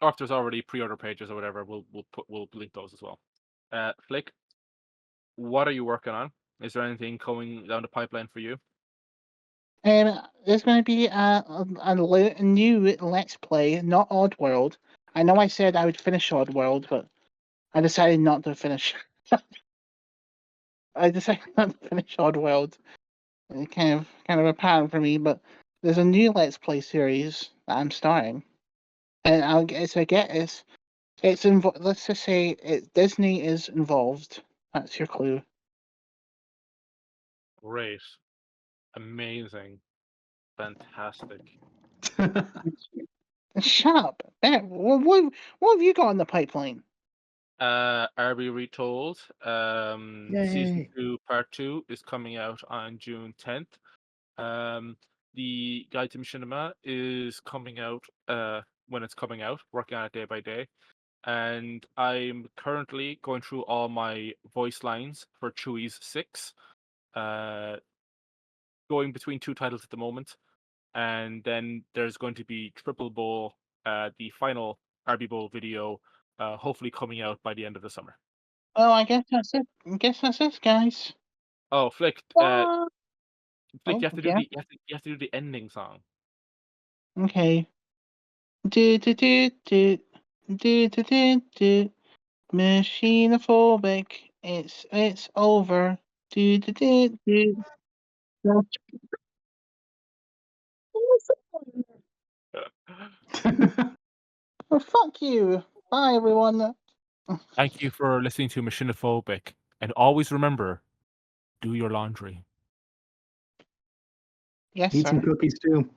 S1: Or if there's already pre-order pages or whatever, we'll link those as well. Flick, what are you working on? Is there anything coming down the pipeline for you?
S2: There's going to be a new Let's Play, not Oddworld. I know I said I would finish Oddworld, but I decided not to finish. I decided not to finish Oddworld. It's kind of apparent for me, but there's a new Let's Play series that I'm starting, and let's just say Disney is involved. That's your clue.
S1: Great. Amazing. Fantastic.
S2: Shut up. What have you got in the pipeline?
S1: RB Retold, season
S3: Yay.
S1: 2, part 2 is coming out on June 10th. The Guide to Machinima is coming out when it's coming out, working on it day by day. And I'm currently going through all my voice lines for Chewie's 6, going between 2 titles at the moment. And then there's going to be Triple Bowl, the final RB Bowl video, hopefully coming out by the end of the summer.
S2: Oh, I guess that's it. Guys.
S1: Oh, Flick,
S2: Oh,
S1: you have to do
S2: yeah.
S1: you have to do the ending song.
S2: Okay. Do do do do do do do do. Machiniphobic. It's over. Do do do do. Oh, fuck you. Bye, everyone.
S1: Thank you for listening to Machiniphobic. And always remember, do your laundry.
S2: Yes,
S3: Eat some
S2: sir.
S3: cookies too.